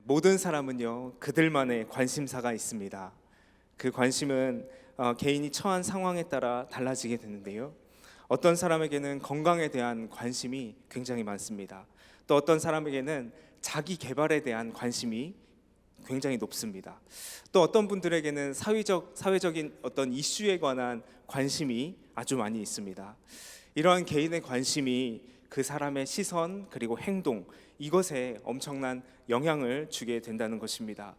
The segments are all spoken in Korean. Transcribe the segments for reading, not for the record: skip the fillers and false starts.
모든 사람은요, 그들만의 관심사가 있습니다. 그 관심은 개인이 처한 상황에 따라 달라지게 되는데요. 어떤 사람에게는 건강에 대한 관심이 굉장히 많습니다. 또 어떤 사람에게는 자기 개발에 대한 관심이 굉장히 높습니다. 또 어떤 분들에게는 사회적인 어떤 이슈에 관한 관심이 아주 많이 있습니다. 이러한 개인의 관심이 그 사람의 시선 그리고 행동, 이것에 엄청난 영향을 주게 된다는 것입니다.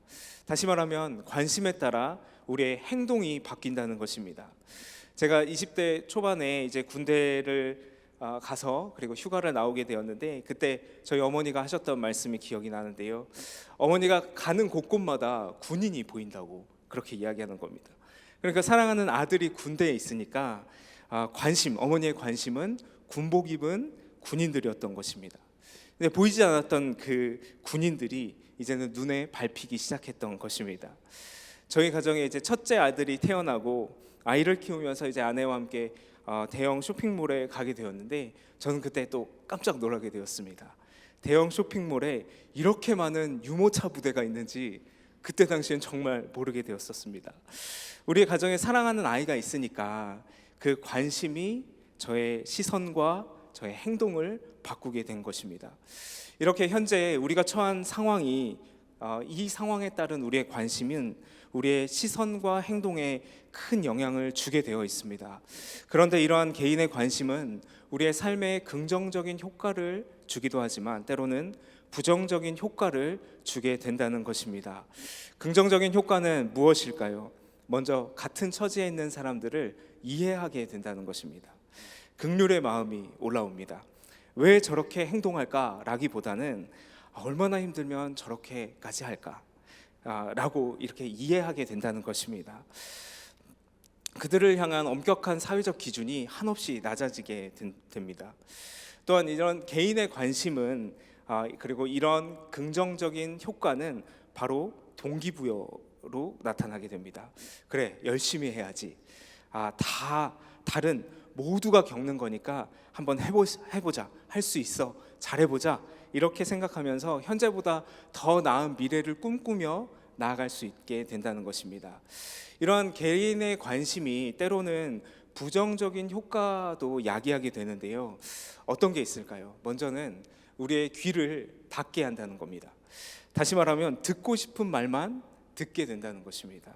다시 말하면 관심에 따라 우리의 행동이 바뀐다는 것입니다. 제가 20대 초반에 이제 군대를 가서 그리고 휴가를 나오게 되었는데, 그때 저희 어머니가 하셨던 말씀이 기억이 나는데요. 어머니가 가는 곳곳마다 군인이 보인다고 그렇게 이야기하는 겁니다. 그러니까 사랑하는 아들이 군대에 있으니까 어머니의 관심은 군복 입은 군인들이었던 것입니다. 근데 보이지 않았던 그 군인들이 이제는 눈에 밟히기 시작했던 것입니다. 저희 가정에 이제 첫째 아들이 태어나고 아이를 키우면서 이제 아내와 함께 대형 쇼핑몰에 가게 되었는데, 저는 그때 또 깜짝 놀라게 되었습니다. 대형 쇼핑몰에 이렇게 많은 유모차 부대가 있는지 그때 당시엔 정말 모르게 되었었습니다. 우리의 가정에 사랑하는 아이가 있으니까 그 관심이 저의 시선과 저의 행동을 바꾸게 된 것입니다. 이렇게 현재 우리가 처한 상황이 이 상황에 따른 우리의 관심은 우리의 시선과 행동에 큰 영향을 주게 되어 있습니다. 그런데 이러한 개인의 관심은 우리의 삶에 긍정적인 효과를 주기도 하지만 때로는 부정적인 효과를 주게 된다는 것입니다. 긍정적인 효과는 무엇일까요? 먼저 같은 처지에 있는 사람들을 이해하게 된다는 것입니다. 긍휼의 마음이 올라옵니다. 왜 저렇게 행동할까라기보다는 얼마나 힘들면 저렇게까지 할까? 라고 이렇게 이해하게 된다는 것입니다. 그들을 향한 엄격한 사회적 기준이 한없이 낮아지게 됩니다. 또한 이런 개인의 관심은 그리고 이런 긍정적인 효과는 바로 동기부여로 나타나게 됩니다. 그래, 열심히 해야지. 다른 모두가 겪는 거니까 한번 해보자, 할 수 있어, 잘해보자, 이렇게 생각하면서 현재보다 더 나은 미래를 꿈꾸며 나아갈 수 있게 된다는 것입니다. 이러한 개인의 관심이 때로는 부정적인 효과도 야기하게 되는데요. 어떤 게 있을까요? 먼저는 우리의 귀를 닫게 한다는 겁니다. 다시 말하면 듣고 싶은 말만 듣게 된다는 것입니다.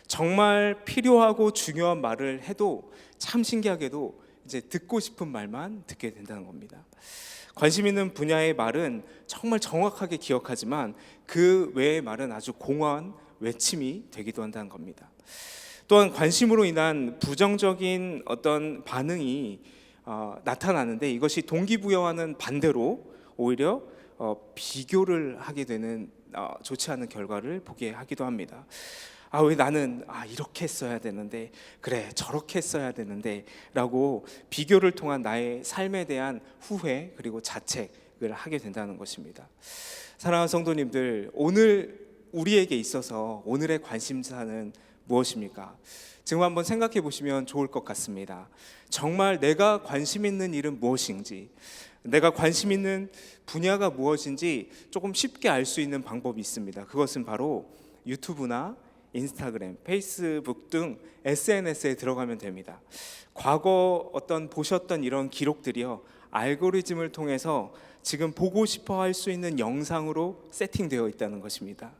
정말 필요하고 중요한 말을 해도 참 신기하게도 이제 듣고 싶은 말만 듣게 된다는 겁니다. 관심 있는 분야의 말은 정말 정확하게 기억하지만 그 외의 말은 아주 공허한 외침이 되기도 한다는 겁니다. 또한 관심으로 인한 부정적인 어떤 반응이 나타나는데, 이것이 동기부여와는 반대로 오히려 비교를 하게 되는 좋지 않은 결과를 보게 하기도 합니다. 왜 나는 이렇게 했어야 되는데, 그래 저렇게 했어야 되는데 라고 비교를 통한 나의 삶에 대한 후회 그리고 자책을 하게 된다는 것입니다. 사랑하는 성도님들, 오늘 우리에게 있어서 오늘의 관심사는 무엇입니까? 지금 한번 생각해 보시면 좋을 것 같습니다. 정말 내가 관심 있는 일은 무엇인지, 내가 관심 있는 분야가 무엇인지 조금 쉽게 알 수 있는 방법이 있습니다. 그것은 바로 유튜브나 인스타그램, 페이스북 등 SNS에 들어가면 됩니다. 과거 보셨던 이런 기록들이요, 알고리즘을 통해서 지금 보고 싶어 할 수 있는 영상으로 세팅되어 있다는 것입니다.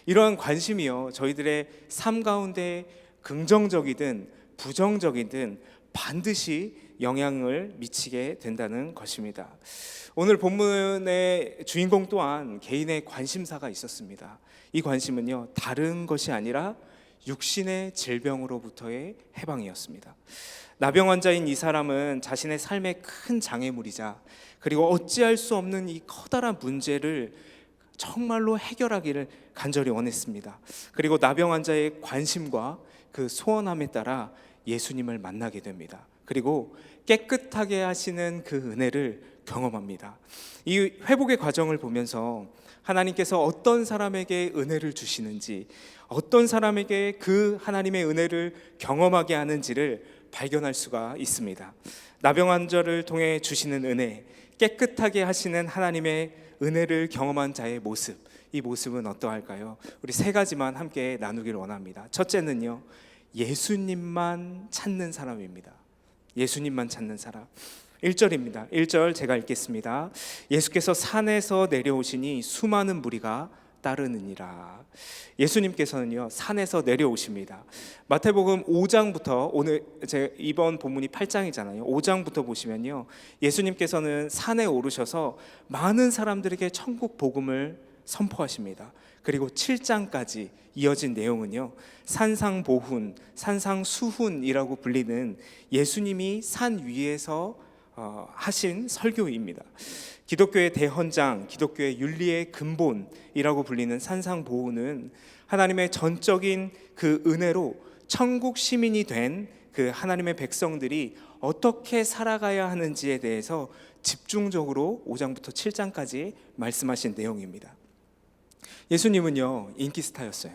이러한 관심이요, 저희들의 삶 가운데 긍정적이든 부정적이든 반드시 영향을 미치게 된다는 것입니다. 오늘 본문의 주인공 또한 개인의 관심사가 있었습니다. 이 관심은요, 다른 것이 아니라 육신의 질병으로부터의 해방이었습니다. 나병 환자인 이 사람은 자신의 삶의 큰 장애물이자 그리고 어찌할 수 없는 이 커다란 문제를 정말로 해결하기를 간절히 원했습니다. 그리고 나병 환자의 관심과 그 소원함에 따라 예수님을 만나게 됩니다. 그리고 깨끗하게 하시는 그 은혜를 경험합니다. 이 회복의 과정을 보면서 하나님께서 어떤 사람에게 은혜를 주시는지, 어떤 사람에게 그 하나님의 은혜를 경험하게 하는지를 발견할 수가 있습니다. 나병 환자를 통해 주시는 은혜, 깨끗하게 하시는 하나님의 은혜를 경험한 자의 모습, 이 모습은 어떠할까요? 우리 세 가지만 함께 나누기를 원합니다. 첫째는요, 예수님만 찾는 사람입니다. 예수님만 찾는 사람. 1절입니다. 1절 제가 읽겠습니다. 예수께서 산에서 내려오시니 수많은 무리가 따르느니라. 예수님께서는요, 산에서 내려오십니다. 마태복음 5장부터, 오늘 이번 본문이 8장이잖아요. 5장부터 보시면요, 예수님께서는 산에 오르셔서 많은 사람들에게 천국 복음을 선포하십니다. 그리고 7장까지 이어진 내용은요, 산상보훈, 산상수훈이라고 불리는 예수님이 산 위에서 하신 설교입니다. 기독교의 대헌장, 기독교의 윤리의 근본이라고 불리는 산상보훈은 하나님의 전적인 그 은혜로 천국 시민이 된 그 하나님의 백성들이 어떻게 살아가야 하는지에 대해서 집중적으로 5장부터 7장까지 말씀하신 내용입니다. 예수님은요, 인기 스타였어요.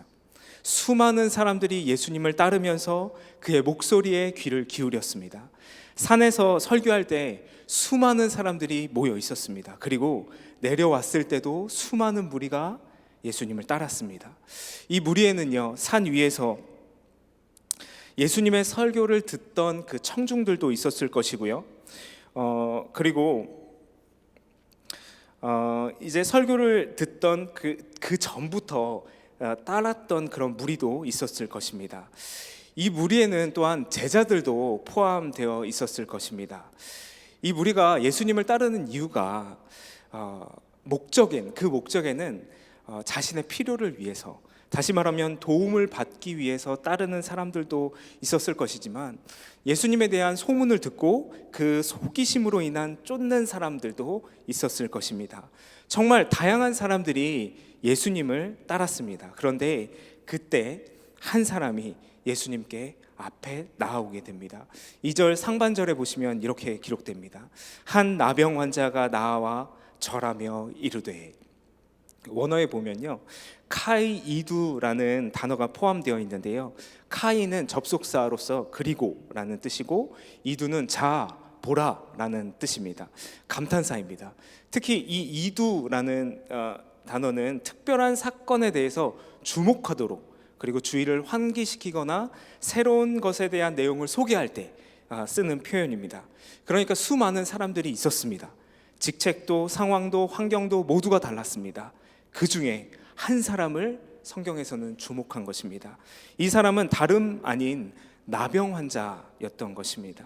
수많은 사람들이 예수님을 따르면서 그의 목소리에 귀를 기울였습니다. 산에서 설교할 때 수많은 사람들이 모여 있었습니다. 그리고 내려왔을 때도 수많은 무리가 예수님을 따랐습니다. 이 무리에는요, 산 위에서 예수님의 설교를 듣던 그 청중들도 있었을 것이고요. 그리고 이제 설교를 듣던 그 전부터 따랐던 그런 무리도 있었을 것입니다. 이 무리에는 또한 제자들도 포함되어 있었을 것입니다. 이 무리가 예수님을 따르는 이유가 그 목적에는 자신의 필요를 위해서, 다시 말하면 도움을 받기 위해서 따르는 사람들도 있었을 것이지만, 예수님에 대한 소문을 듣고 그 호기심으로 인한 쫓는 사람들도 있었을 것입니다. 정말 다양한 사람들이 예수님을 따랐습니다. 그런데 그때 한 사람이 예수님께 앞에 나아오게 됩니다. 2절 상반절에 보시면 이렇게 기록됩니다. 한 나병 환자가 나와 절하며 이르되, 원어에 보면요, 카이이두라는 단어가 포함되어 있는데요, 카이는 접속사로서 그리고라는 뜻이고, 이두는 자, 보라 라는 뜻입니다. 감탄사입니다. 특히 이 이두라는 단어는 특별한 사건에 대해서 주목하도록, 그리고 주의를 환기시키거나 새로운 것에 대한 내용을 소개할 때 쓰는 표현입니다. 그러니까 수많은 사람들이 있었습니다. 직책도 상황도 환경도 모두가 달랐습니다. 그 중에 한 사람을 성경에서는 주목한 것입니다. 이 사람은 다름 아닌 나병 환자였던 것입니다.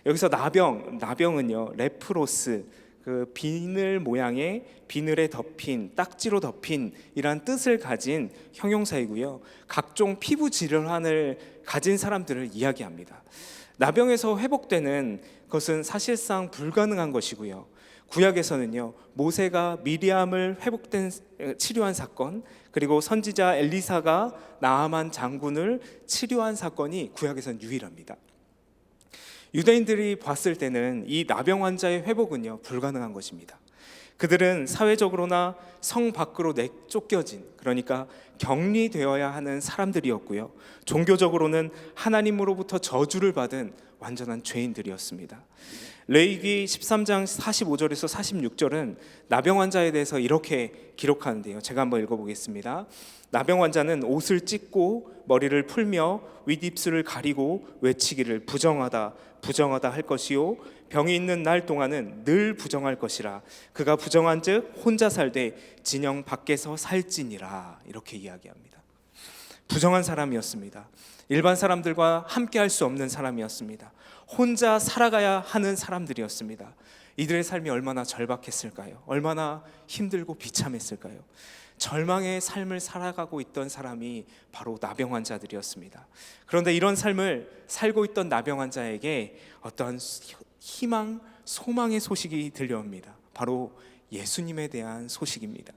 여기서 나병은요, 레프로스, 그 비늘 모양의 비늘에 덮인, 딱지로 덮인 이란 뜻을 가진 형용사이고요, 각종 피부 질환을 가진 사람들을 이야기합니다. 나병에서 회복되는 것은 사실상 불가능한 것이고요, 구약에서는요, 모세가 미리암을 치료한 사건, 그리고 선지자 엘리사가 나아만 장군을 치료한 사건이 구약에서는 유일합니다. 유대인들이 봤을 때는 이 나병 환자의 회복은요, 불가능한 것입니다. 그들은 사회적으로나 성 밖으로 내쫓겨진, 그러니까 격리되어야 하는 사람들이었고요, 종교적으로는 하나님으로부터 저주를 받은 완전한 죄인들이었습니다. 레위기 13장 45절에서 46절은 나병 환자에 대해서 이렇게 기록하는데요, 제가 한번 읽어보겠습니다. 나병 환자는 옷을 찢고 머리를 풀며 윗입술을 가리고 외치기를 부정하다 부정하다 할 것이요, 병이 있는 날 동안은 늘 부정할 것이라. 그가 부정한즉 혼자 살되 진영 밖에서 살지니라. 이렇게 이야기합니다. 부정한 사람이었습니다. 일반 사람들과 함께 할 수 없는 사람이었습니다. 혼자 살아가야 하는 사람들이었습니다. 이들의 삶이 얼마나 절박했을까요? 얼마나 힘들고 비참했을까요? 절망의 삶을 살아가고 있던 사람이 바로 나병 환자들이었습니다. 그런데 이런 삶을 살고 있던 나병 환자에게 어떠한 희망, 소망의 소식이 들려옵니다. 바로 예수님에 대한 소식입니다.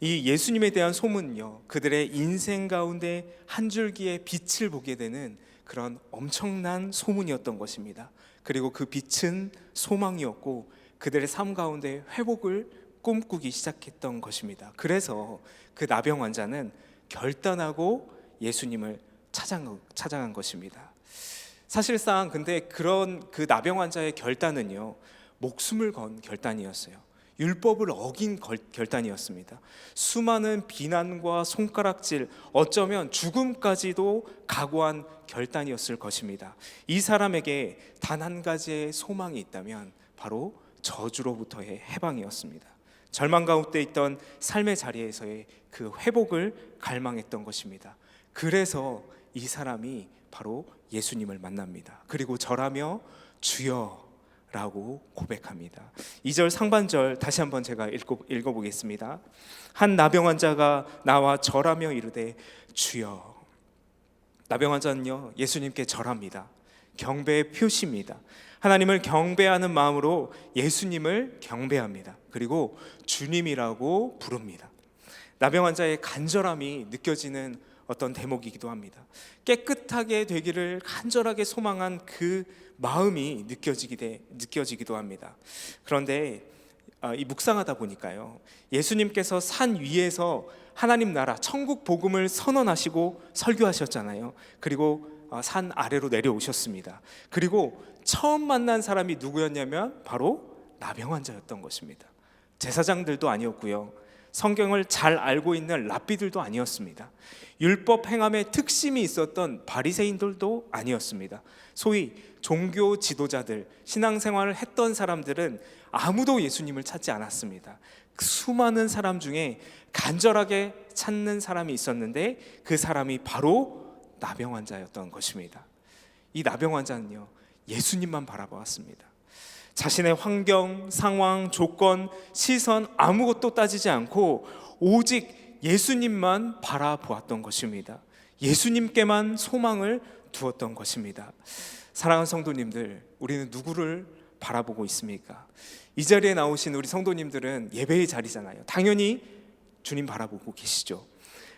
이 예수님에 대한 소문은요, 그들의 인생 가운데 한 줄기의 빛을 보게 되는 그런 엄청난 소문이었던 것입니다. 그리고 그 빛은 소망이었고 그들의 삶 가운데 회복을 꿈꾸기 시작했던 것입니다. 그래서 그 나병 환자는 결단하고 예수님을 찾아간 것입니다. 사실상 근데 그런 그 나병 환자의 결단은요, 목숨을 건 결단이었어요. 율법을 어긴 결단이었습니다. 수많은 비난과 손가락질, 어쩌면 죽음까지도 각오한 결단이었을 것입니다. 이 사람에게 단 한 가지의 소망이 있다면 바로 저주로부터의 해방이었습니다. 절망 가운데 있던 삶의 자리에서의 그 회복을 갈망했던 것입니다. 그래서 이 사람이 바로 예수님을 만납니다. 그리고 절하며 주여 라고 고백합니다. 2절 상반절 다시 한번 제가 읽어보겠습니다. 한 나병 환자가 나와 절하며 이르되 주여. 나병 환자는요, 예수님께 절합니다. 경배의 표시입니다. 하나님을 경배하는 마음으로 예수님을 경배합니다. 그리고 주님이라고 부릅니다. 나병 환자의 간절함이 느껴지는 어떤 대목이기도 합니다. 깨끗하게 되기를 간절하게 소망한 그 마음이 느껴지기도 합니다. 그런데 이 묵상하다 보니까요, 예수님께서 산 위에서 하나님 나라 천국 복음을 선언하시고 설교하셨잖아요. 그리고 산 아래로 내려오셨습니다. 그리고 처음 만난 사람이 누구였냐면 바로 나병 환자였던 것입니다. 제사장들도 아니었고요, 성경을 잘 알고 있는 랍비들도 아니었습니다. 율법 행함에 특심이 있었던 바리새인들도 아니었습니다. 소위 종교 지도자들, 신앙생활을 했던 사람들은 아무도 예수님을 찾지 않았습니다. 수많은 사람 중에 간절하게 찾는 사람이 있었는데 그 사람이 바로 나병 환자였던 것입니다. 이 나병 환자는요, 예수님만 바라보았습니다. 자신의 환경, 상황, 조건, 시선 아무것도 따지지 않고 오직 예수님만 바라보았던 것입니다. 예수님께만 소망을 두었던 것입니다. 사랑하는 성도님들, 우리는 누구를 바라보고 있습니까? 이 자리에 나오신 우리 성도님들은 예배의 자리잖아요. 당연히 주님 바라보고 계시죠.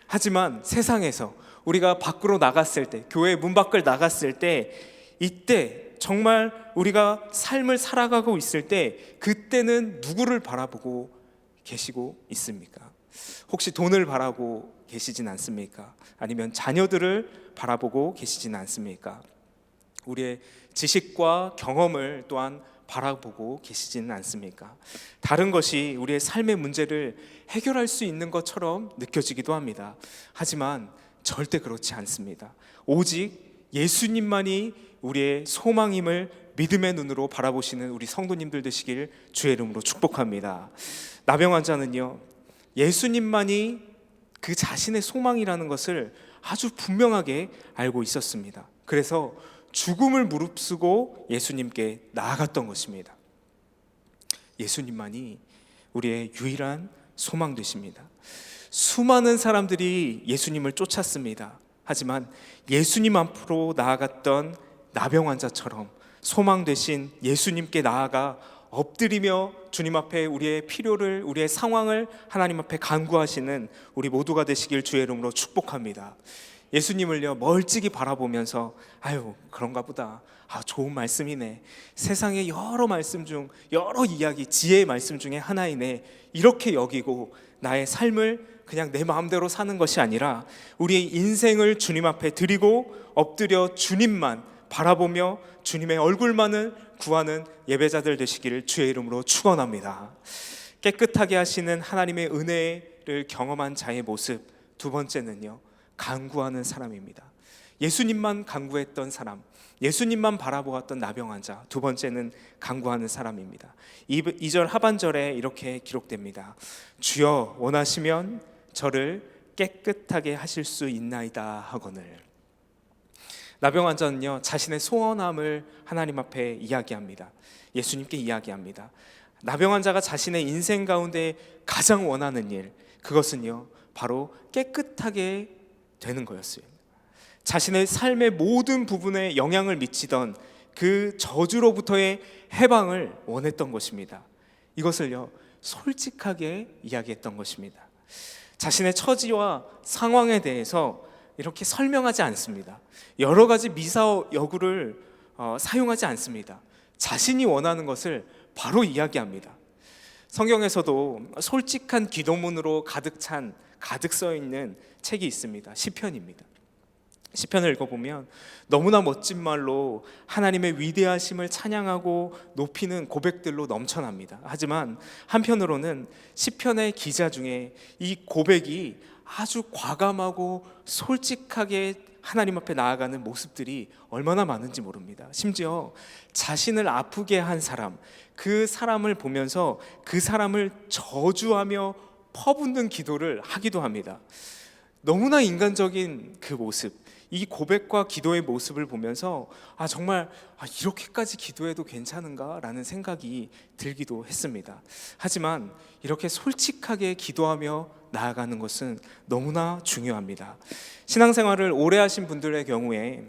하지만 세상에서 우리가 밖으로 나갔을 때, 교회 문 밖을 나갔을 때, 이때 정말 우리가 삶을 살아가고 있을 때 그때는 누구를 바라보고 계시고 있습니까? 혹시 돈을 바라보고 계시진 않습니까? 아니면 자녀들을 바라보고 계시진 않습니까? 우리의 지식과 경험을 또한 바라보고 계시지는 않습니까? 다른 것이 우리의 삶의 문제를 해결할 수 있는 것처럼 느껴지기도 합니다. 하지만 절대 그렇지 않습니다. 오직 예수님만이 우리의 소망임을 믿음의 눈으로 바라보시는 우리 성도님들 되시길 주의 이름으로 축복합니다. 나병 환자는요, 예수님만이 그 자신의 소망이라는 것을 아주 분명하게 알고 있었습니다. 그래서 죽음을 무릅쓰고 예수님께 나아갔던 것입니다. 예수님만이 우리의 유일한 소망 되십니다. 수많은 사람들이 예수님을 쫓았습니다. 하지만 예수님 앞으로 나아갔던 나병 환자처럼 소망 되신 예수님께 나아가 엎드리며 주님 앞에 우리의 필요를, 우리의 상황을 하나님 앞에 간구하시는 우리 모두가 되시길 주의 이름으로 축복합니다. 예수님을요, 멀찍이 바라보면서 아유, 그런가 보다, 좋은 말씀이네, 세상의 여러 말씀 중 여러 이야기, 지혜의 말씀 중에 하나이네, 이렇게 여기고 나의 삶을 그냥 내 마음대로 사는 것이 아니라 우리의 인생을 주님 앞에 드리고 엎드려 주님만 바라보며 주님의 얼굴만을 구하는 예배자들 되시기를 주의 이름으로 축원합니다. 깨끗하게 하시는 하나님의 은혜를 경험한 자의 모습, 두 번째는요, 간구하는 사람입니다. 예수님만 간구했던 사람, 예수님만 바라보았던 나병 환자, 두 번째는 간구하는 사람입니다. 2절 하반절에 이렇게 기록됩니다. 주여 원하시면 저를 깨끗하게 하실 수 있나이다 하거늘. 나병 환자는요, 자신의 소원함을 하나님 앞에 이야기합니다. 예수님께 이야기합니다. 나병 환자가 자신의 인생 가운데 가장 원하는 일, 그것은요, 바로 깨끗하게 되는 거였어요. 자신의 삶의 모든 부분에 영향을 미치던 그 저주로부터의 해방을 원했던 것입니다. 이것을요, 솔직하게 이야기했던 것입니다. 자신의 처지와 상황에 대해서 이렇게 설명하지 않습니다. 여러 가지 미사여구를 사용하지 않습니다. 자신이 원하는 것을 바로 이야기합니다. 성경에서도 솔직한 기도문으로 가득 써 있는 책이 있습니다. 시편입니다. 시편을 읽어보면 너무나 멋진 말로 하나님의 위대하심을 찬양하고 높이는 고백들로 넘쳐납니다. 하지만 한편으로는 시편의 기자 중에 이 고백이 아주 과감하고 솔직하게 하나님 앞에 나아가는 모습들이 얼마나 많은지 모릅니다. 심지어 자신을 아프게 한 사람, 그 사람을 보면서 그 사람을 저주하며 퍼붓는 기도를 하기도 합니다. 너무나 인간적인 그 모습, 이 고백과 기도의 모습을 보면서 정말 이렇게까지 기도해도 괜찮은가라는 생각이 들기도 했습니다. 하지만 이렇게 솔직하게 기도하며 나아가는 것은 너무나 중요합니다. 신앙생활을 오래 하신 분들의 경우에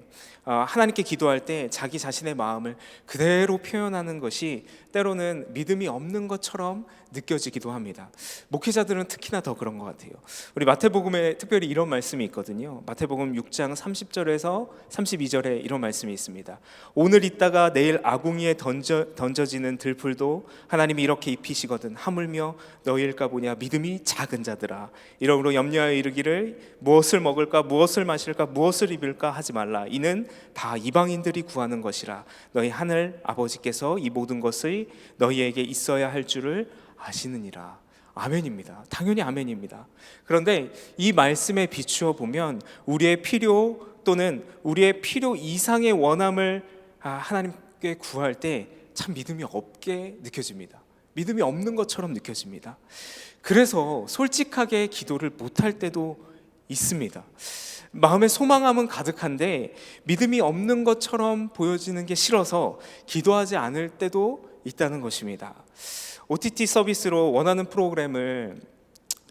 하나님께 기도할 때 자기 자신의 마음을 그대로 표현하는 것이 때로는 믿음이 없는 것처럼 느껴지기도 합니다. 목회자들은 특히나 더 그런 것 같아요. 우리 마태복음에 특별히 이런 말씀이 있거든요. 마태복음 6장 30절에서 32절에 이런 말씀이 있습니다. 오늘 있다가 내일 아궁이에 던져지는 들풀도 하나님이 이렇게 입히시거든 하물며 너희일까 보냐 믿음이 작은 자들아 이러므로 염려하여 이르기를 무엇을 먹을까 무엇을 마실까 무엇을 입을까 하지 말라 이는 다 이방인들이 구하는 것이라 너희 하늘 아버지께서 이 모든 것이 너희에게 있어야 할 줄을 아시느니라. 아멘입니다. 당연히 아멘입니다. 그런데 이 말씀에 비추어 보면 우리의 필요 또는 우리의 필요 이상의 원함을 하나님께 구할 때 참 믿음이 없게 느껴집니다. 믿음이 없는 것처럼 느껴집니다. 그래서 솔직하게 기도를 못할 때도 있습니다. 마음에 소망함은 가득한데 믿음이 없는 것처럼 보여지는 게 싫어서 기도하지 않을 때도 있다는 것입니다. OTT 서비스로 원하는 프로그램을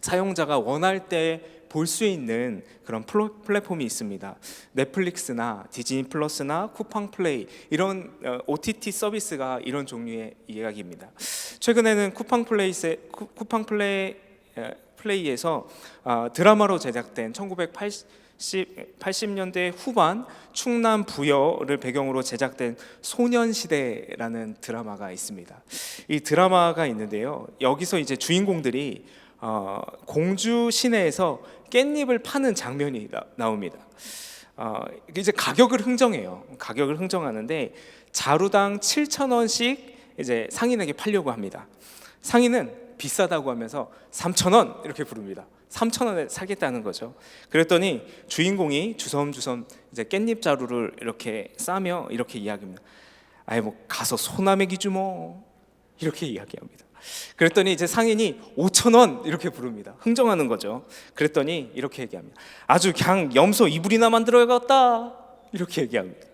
사용자가 원할 때 볼 수 있는 그런 플랫폼이 있습니다. 넷플릭스나 디즈니 플러스나 쿠팡 플레이 이런 OTT 서비스가 이런 종류의 이야기입니다. 최근에는 쿠팡 플레이에서 드라마로 제작된 1980년대 후반 충남 부여를 배경으로 제작된 소년시대라는 드라마가 있습니다. 이 드라마가 있는데요. 여기서 이제 주인공들이 공주 시내에서 깻잎을 파는 장면이 나옵니다. 이제 가격을 흥정해요. 가격을 흥정하는데 자루당 7,000원씩 이제 상인에게 팔려고 합니다. 상인은 비싸다고 하면서 3,000원 이렇게 부릅니다. 3,000원에 사겠다는 거죠. 그랬더니 주인공이 주섬주섬 이제 깻잎 자루를 이렇게 싸며 이렇게 이야기합니다. 뭐 가서 소나메기 주모 이렇게 이야기합니다. 그랬더니 이제 상인이 5,000원 이렇게 부릅니다. 흥정하는 거죠. 그랬더니 이렇게 얘기합니다. 아주 그냥 염소 이불이나 만들어야겠다 이렇게 얘기합니다.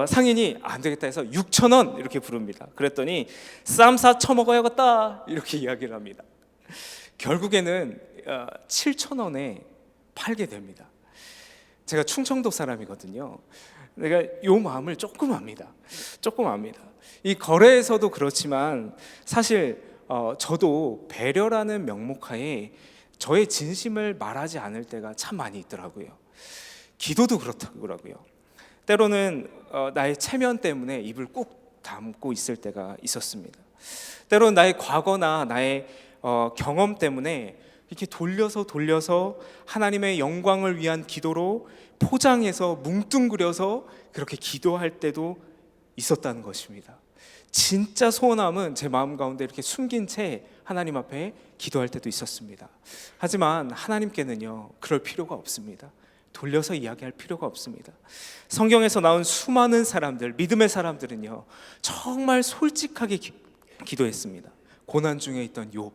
상인이 안 되겠다 해서 6,000원 이렇게 부릅니다. 그랬더니 쌈 싸 처먹어야겠다 이렇게 이야기를 합니다. 결국에는 7,000원에 팔게 됩니다. 제가 충청도 사람이거든요. 내가 요 마음을 조금 압니다. 이 거래에서도 그렇지만 사실 저도 배려라는 명목하에 저의 진심을 말하지 않을 때가 참 많이 있더라고요. 기도도 그렇더라고요. 때로는 나의 체면 때문에 입을 꾹 다물고 있을 때가 있었습니다. 때로는 나의 과거나 나의 경험 때문에 이렇게 돌려서 하나님의 영광을 위한 기도로 포장해서 뭉뚱그려서 그렇게 기도할 때도 있었다는 것입니다. 진짜 소원함은 제 마음 가운데 이렇게 숨긴 채 하나님 앞에 기도할 때도 있었습니다. 하지만 하나님께는요 그럴 필요가 없습니다. 돌려서 이야기할 필요가 없습니다. 성경에서 나온 수많은 사람들, 믿음의 사람들은요 정말 솔직하게 기도했습니다. 고난 중에 있던 욥,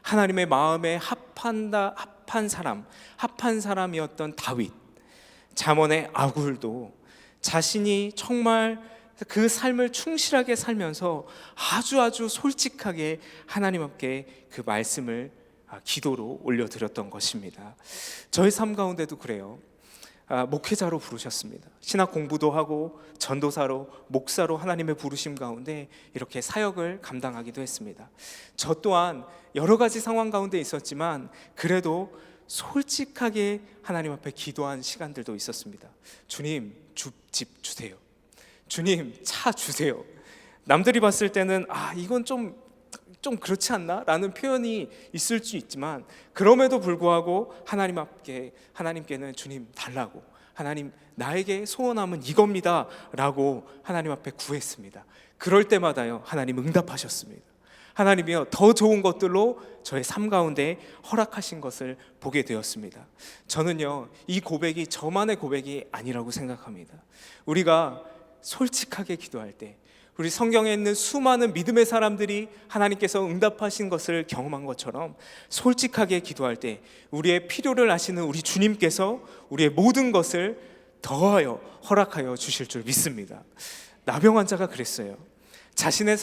하나님의 마음에 합한 사람이었던 다윗, 잠언의 아굴도 자신이 정말 그 삶을 충실하게 살면서 아주 솔직하게 하나님 앞에 그 말씀을 기도로 올려드렸던 것입니다. 저희 삶 가운데도 그래요. 목회자로 부르셨습니다. 신학 공부도 하고 전도사로, 목사로 하나님의 부르심 가운데 이렇게 사역을 감당하기도 했습니다. 저 또한 여러 가지 상황 가운데 있었지만 그래도 솔직하게 하나님 앞에 기도한 시간들도 있었습니다. 주님, 집 주세요. 주님, 차 주세요. 남들이 봤을 때는 이건 좀 그렇지 않나? 라는 표현이 있을 수 있지만 그럼에도 불구하고 하나님께는 주님 달라고, 하나님, 나에게 소원함은 이겁니다 라고 하나님 앞에 구했습니다. 그럴 때마다요, 하나님 응답하셨습니다. 하나님이요, 더 좋은 것들로 저의 삶 가운데 허락하신 것을 보게 되었습니다. 저는요, 이 고백이 저만의 고백이 아니라고 생각합니다. 우리가 솔직하게 기도할 때, 우리 성경에 있는 수많은 믿음의 사람들이 하나님께서 응답하신 것을 경험한 것처럼 솔직하게 기도할 때 우리의 필요를 아시는 우리 주님께서 우리의 모든 것을 더하여 허락하여 주실 줄 믿습니다. 나병 환자가 그랬어요. 자신의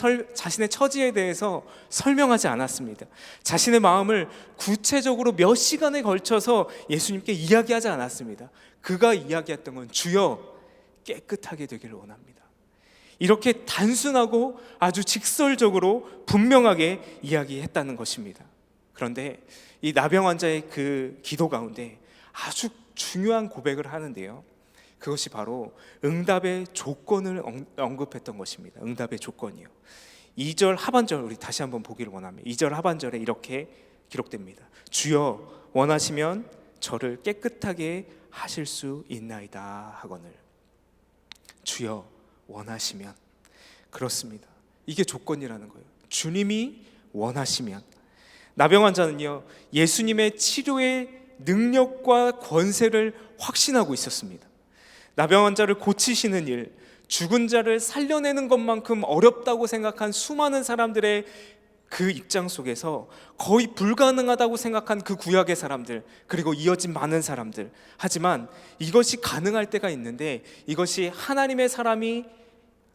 처지에 대해서 설명하지 않았습니다. 자신의 마음을 구체적으로 몇 시간에 걸쳐서 예수님께 이야기하지 않았습니다. 그가 이야기했던 건 주여 깨끗하게 되기를 원합니다. 이렇게 단순하고 아주 직설적으로 분명하게 이야기했다는 것입니다. 그런데 이 나병 환자의 그 기도 가운데 아주 중요한 고백을 하는데요, 그것이 바로 응답의 조건을 언급했던 것입니다. 응답의 조건이요. 2절 하반절 우리 다시 한번 보기를 원합니다. 2절 하반절에 이렇게 기록됩니다. 주여 원하시면 저를 깨끗하게 하실 수 있나이다 하거늘. 주여 원하시면. 그렇습니다. 이게 조건이라는 거예요. 주님이 원하시면. 나병 환자는요, 예수님의 치료의 능력과 권세를 확신하고 있었습니다. 나병 환자를 고치시는 일, 죽은 자를 살려내는 것만큼 어렵다고 생각한 수많은 사람들의 그 입장 속에서 거의 불가능하다고 생각한 그 구약의 사람들, 그리고 이어진 많은 사람들, 하지만 이것이 가능할 때가 있는데, 이것이 하나님의 사람이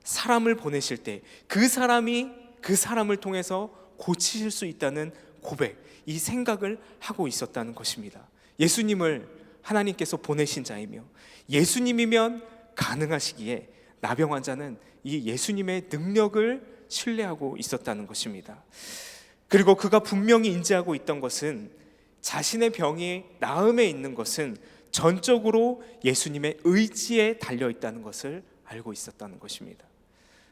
사람을 보내실 때 그 사람이 그 사람을 통해서 고치실 수 있다는 고백, 이 생각을 하고 있었다는 것입니다. 예수님을 하나님께서 보내신 자이며 예수님이면 가능하시기에 나병 환자는 이 예수님의 능력을 신뢰하고 있었다는 것입니다. 그리고 그가 분명히 인지하고 있던 것은 자신의 병이 나음에 있는 것은 전적으로 예수님의 의지에 달려 있다는 것을 알고 있었다는 것입니다.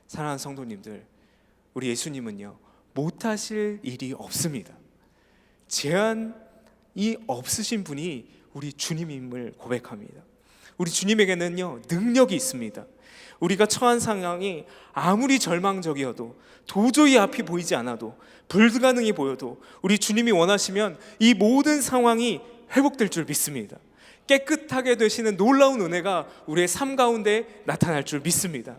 사랑하는 성도님들, 우리 예수님은요, 못하실 일이 없습니다. 제한이 없으신 분이 우리 주님임을 고백합니다. 우리 주님에게는요, 능력이 있습니다. 우리가 처한 상황이 아무리 절망적이어도, 도저히 앞이 보이지 않아도, 불가능해 보여도 우리 주님이 원하시면 이 모든 상황이 회복될 줄 믿습니다. 깨끗하게 되시는 놀라운 은혜가 우리의 삶 가운데 나타날 줄 믿습니다.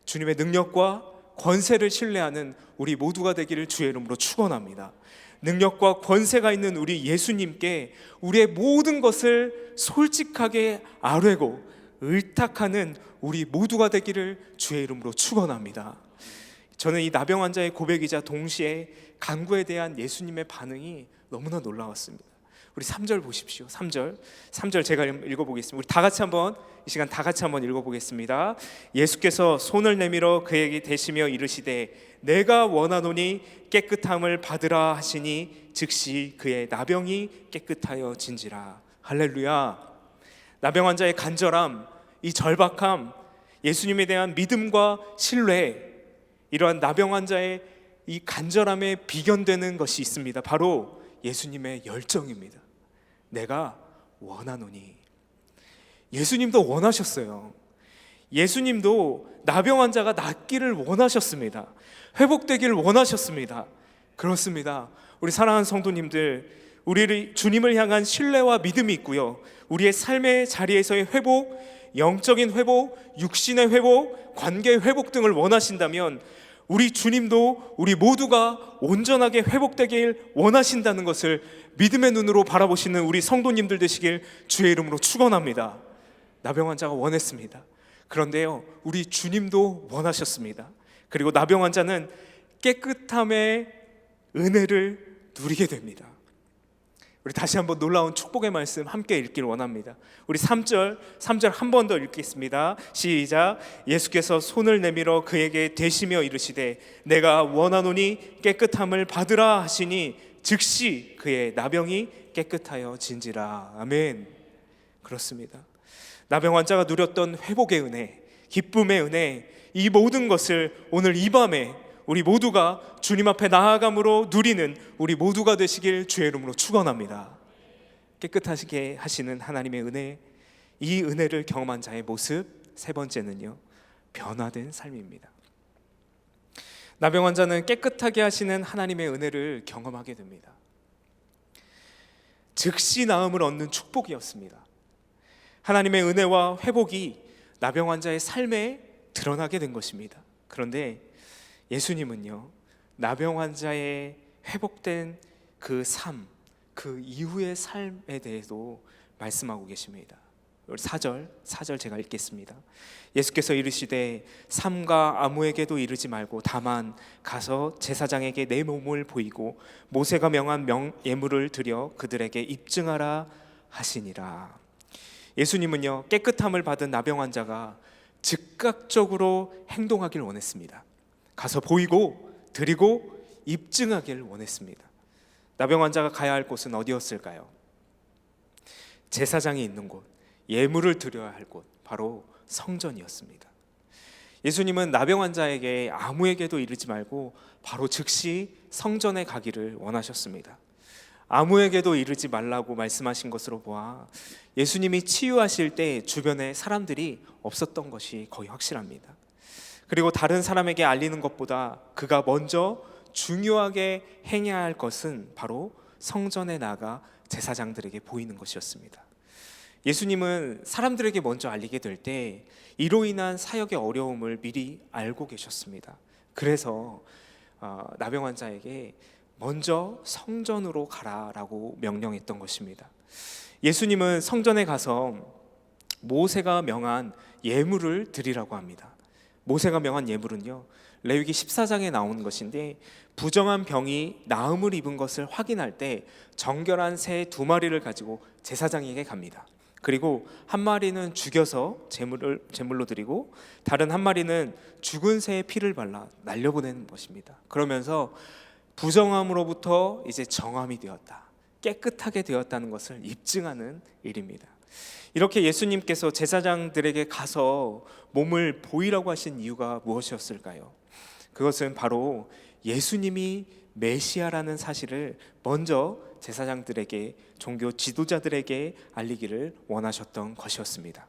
주님의 능력과 권세를 신뢰하는 우리 모두가 되기를 주의 이름으로 축원합니다. 능력과 권세가 있는 우리 예수님께 우리의 모든 것을 솔직하게 아뢰고 의탁하는 우리 모두가 되기를 주의 이름으로 축원합니다. 저는 이 나병 환자의 고백이자 동시에 간구에 대한 예수님의 반응이 너무나 놀라웠습니다. 우리 3절 보십시오. 3절 제가 읽어보겠습니다. 우리 다 같이 한번, 이 시간 다 같이 한번 읽어보겠습니다. 예수께서 손을 내밀어 그에게 대시며 이르시되 내가 원하노니 깨끗함을 받으라 하시니 즉시 그의 나병이 깨끗하여 진지라. 할렐루야. 나병 환자의 간절함, 이 절박함, 예수님에 대한 믿음과 신뢰, 이러한 나병 환자의 이 간절함에 비견되는 것이 있습니다. 바로 예수님의 열정입니다. 내가 원하노니. 예수님도 원하셨어요. 예수님도 나병 환자가 낫기를 원하셨습니다. 회복되기를 원하셨습니다. 그렇습니다. 우리 사랑하는 성도님들, 우리 주님을 향한 신뢰와 믿음이 있고요, 우리의 삶의 자리에서의 회복, 영적인 회복, 육신의 회복, 관계의 회복 등을 원하신다면 우리 주님도 우리 모두가 온전하게 회복되길 원하신다는 것을 믿음의 눈으로 바라보시는 우리 성도님들 되시길 주의 이름으로 축원합니다. 나병 환자가 원했습니다. 그런데요, 우리 주님도 원하셨습니다. 그리고 나병 환자는 깨끗함의 은혜를 누리게 됩니다. 우리 다시 한번 놀라운 축복의 말씀 함께 읽기를 원합니다. 우리 3절 한 번 더 읽겠습니다. 시작. 예수께서 손을 내밀어 그에게 대시며 이르시되 내가 원하노니 깨끗함을 받으라 하시니 즉시 그의 나병이 깨끗하여 진지라. 아멘. 그렇습니다. 나병 환자가 누렸던 회복의 은혜, 기쁨의 은혜, 이 모든 것을 오늘 이 밤에 우리 모두가 주님 앞에 나아감으로 누리는 우리 모두가 되시길 주의 이름으로 축원합니다. 깨끗하시게 하시는 하나님의 은혜, 이 은혜를 경험한 자의 모습, 세 번째는요, 변화된 삶입니다. 나병 환자는 깨끗하게 하시는 하나님의 은혜를 경험하게 됩니다. 즉시 나음을 얻는 축복이었습니다. 하나님의 은혜와 회복이 나병 환자의 삶에 드러나게 된 것입니다. 그런데 예수님은요, 나병 환자의 회복된 그 삶, 그 이후의 삶에 대해서도 말씀하고 계십니다. 4절 제가 읽겠습니다. 예수께서 이르시되 삼가 아무에게도 이르지 말고 다만 가서 제사장에게 내 몸을 보이고 모세가 명한 예물을 드려 그들에게 입증하라 하시니라. 예수님은요, 깨끗함을 받은 나병 환자가 즉각적으로 행동하길 원했습니다. 가서 보이고 드리고 입증하길 원했습니다. 나병 환자가 가야 할 곳은 어디였을까요? 제사장이 있는 곳, 예물을 드려야 할 곳, 바로 성전이었습니다. 예수님은 나병 환자에게 아무에게도 이르지 말고 바로 즉시 성전에 가기를 원하셨습니다. 아무에게도 이르지 말라고 말씀하신 것으로 보아 예수님이 치유하실 때 주변에 사람들이 없었던 것이 거의 확실합니다. 그리고 다른 사람에게 알리는 것보다 그가 먼저 중요하게 행해야 할 것은 바로 성전에 나가 제사장들에게 보이는 것이었습니다. 예수님은 사람들에게 먼저 알리게 될 때 이로 인한 사역의 어려움을 미리 알고 계셨습니다. 그래서 나병 환자에게 먼저 성전으로 가라라고 명령했던 것입니다. 예수님은 성전에 가서 모세가 명한 예물을 드리라고 합니다. 모세가 명한 예물은요, 레위기 14장에 나오는 것인데 부정한 병이 나음을 입은 것을 확인할 때 정결한 새 2마리를 가지고 제사장에게 갑니다. 그리고 한 마리는 죽여서 제물로 드리고 다른 한 마리는 죽은 새의 피를 발라 날려보내는 것입니다. 그러면서 부정함으로부터 이제 정함이 되었다, 깨끗하게 되었다는 것을 입증하는 일입니다. 이렇게 예수님께서 제사장들에게 가서 몸을 보이라고 하신 이유가 무엇이었을까요? 그것은 바로 예수님이 메시아라는 사실을 먼저 제사장들에게, 종교 지도자들에게 알리기를 원하셨던 것이었습니다.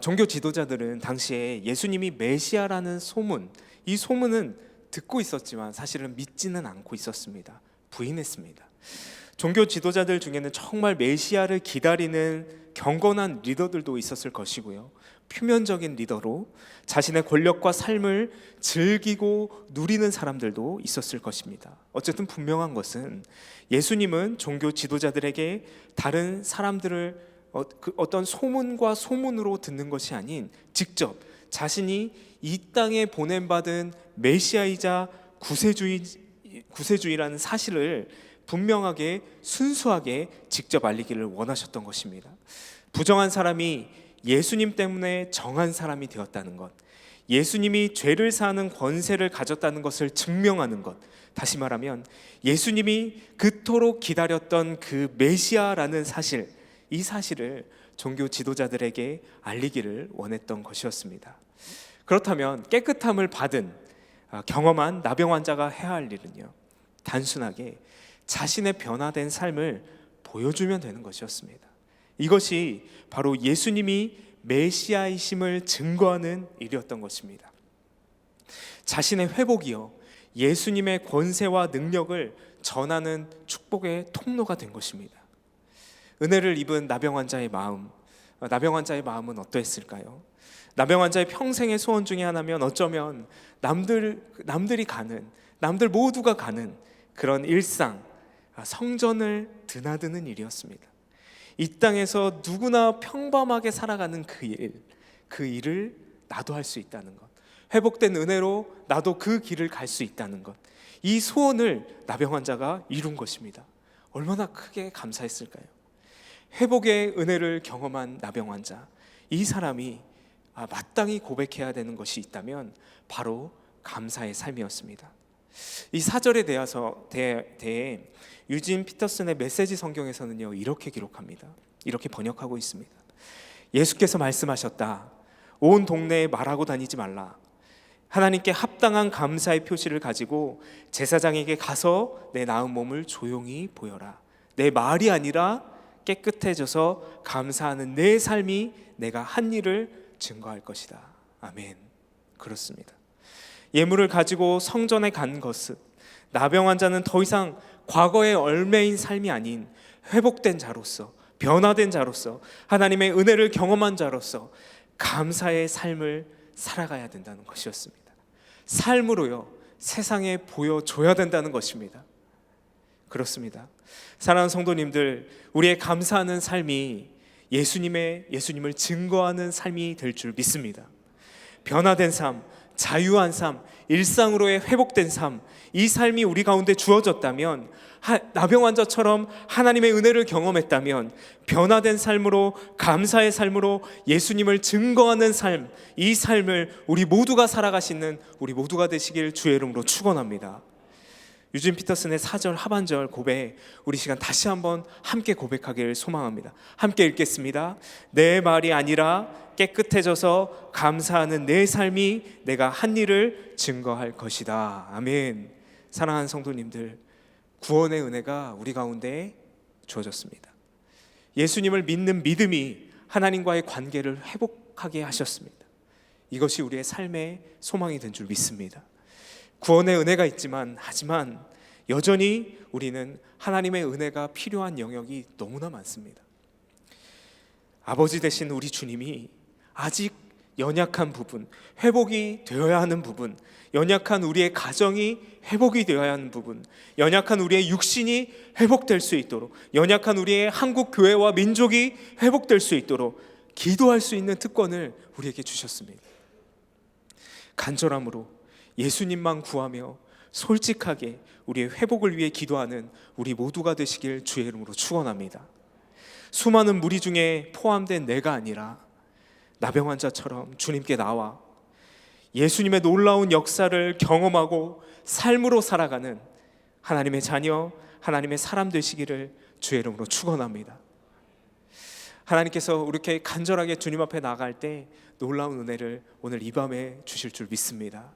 종교 지도자들은 당시에 예수님이 메시아라는 소문, 이 소문은 듣고 있었지만 사실은 믿지는 않고 있었습니다. 부인했습니다. 종교 지도자들 중에는 정말 메시아를 기다리는 경건한 리더들도 있었을 것이고요, 표면적인 리더로 자신의 권력과 삶을 즐기고 누리는 사람들도 있었을 것입니다. 어쨌든 분명한 것은 예수님은 종교 지도자들에게 다른 사람들을 어떤 소문과 소문으로 듣는 것이 아닌 직접 자신이 이 땅에 보냄받은 메시아이자 구세주의라는 사실을 분명하게 순수하게 직접 알리기를 원하셨던 것입니다. 부정한 사람이 예수님 때문에 정한 사람이 되었다는 것, 예수님이 죄를 사하는 권세를 가졌다는 것을 증명하는 것, 다시 말하면 예수님이 그토록 기다렸던 그 메시아라는 사실, 이 사실을 종교 지도자들에게 알리기를 원했던 것이었습니다. 그렇다면 깨끗함을 받은 경험한 나병 환자가 해야 할 일은요, 단순하게 자신의 변화된 삶을 보여주면 되는 것이었습니다. 이것이 바로 예수님이 메시아이심을 증거하는 일이었던 것입니다. 자신의 회복이요, 예수님의 권세와 능력을 전하는 축복의 통로가 된 것입니다. 은혜를 입은 나병 환자의 마음은 어떠했을까요? 나병 환자의 평생의 소원 중에 하나면 어쩌면 남들이 가는, 남들 모두가 가는 그런 일상, 성전을 드나드는 일이었습니다. 이 땅에서 누구나 평범하게 살아가는 그 일을 나도 할 수 있다는 것, 회복된 은혜로 나도 그 길을 갈 수 있다는 것, 이 소원을 나병 환자가 이룬 것입니다. 얼마나 크게 감사했을까요? 회복의 은혜를 경험한 나병 환자, 이 사람이 마땅히 고백해야 되는 것이 있다면 바로 감사의 삶이었습니다. 이 사절에 대해 유진 피터슨의 메시지 성경에서는요, 이렇게 기록합니다. 이렇게 번역하고 있습니다. 예수께서 말씀하셨다. 온 동네에 말하고 다니지 말라. 하나님께 합당한 감사의 표시를 가지고 제사장에게 가서 내 나은 몸을 조용히 보여라. 내 말이 아니라 깨끗해져서 감사하는 내 삶이 내가 한 일을 증거할 것이다. 아멘. 그렇습니다. 예물을 가지고 성전에 간 것은 나병 환자는 더 이상 과거의 얼매인 삶이 아닌 회복된 자로서, 변화된 자로서, 하나님의 은혜를 경험한 자로서 감사의 삶을 살아가야 된다는 것이었습니다. 삶으로요, 세상에 보여줘야 된다는 것입니다. 그렇습니다. 사랑하는 성도님들, 우리의 감사하는 삶이 예수님을 증거하는 삶이 될 줄 믿습니다. 변화된 삶, 자유한 삶, 일상으로의 회복된 삶, 이 삶이 우리 가운데 주어졌다면, 나병 환자처럼 하나님의 은혜를 경험했다면, 변화된 삶으로, 감사의 삶으로 예수님을 증거하는 삶, 이 삶을 우리 모두가 살아가시는 우리 모두가 되시길 주의 이름으로 축원합니다. 유진 피터슨의 4절 하반절 고백, 우리 시간 다시 한번 함께 고백하기를 소망합니다. 함께 읽겠습니다. 내 말이 아니라 깨끗해져서 감사하는 내 삶이 내가 한 일을 증거할 것이다. 아멘. 사랑하는 성도님들, 구원의 은혜가 우리 가운데 주어졌습니다. 예수님을 믿는 믿음이 하나님과의 관계를 회복하게 하셨습니다. 이것이 우리의 삶의 소망이 된 줄 믿습니다. 구원의 은혜가 있지만, 하지만 여전히 우리는 하나님의 은혜가 필요한 영역이 너무나 많습니다. 아버지 되신 우리 주님이 아직 연약한 부분, 회복이 되어야 하는 부분, 연약한 우리의 가정이 회복이 되어야 하는 부분, 연약한 우리의 육신이 회복될 수 있도록, 연약한 우리의 한국 교회와 민족이 회복될 수 있도록 기도할 수 있는 특권을 우리에게 주셨습니다. 간절함으로 예수님만 구하며 솔직하게 우리의 회복을 위해 기도하는 우리 모두가 되시길 주의 이름으로 축원합니다. 수많은 무리 중에 포함된 내가 아니라 나병 환자처럼 주님께 나와 예수님의 놀라운 역사를 경험하고 삶으로 살아가는 하나님의 자녀, 하나님의 사람 되시기를 주의 이름으로 축원합니다. 하나님께서 이렇게 간절하게 주님 앞에 나갈 때 놀라운 은혜를 오늘 이 밤에 주실 줄 믿습니다.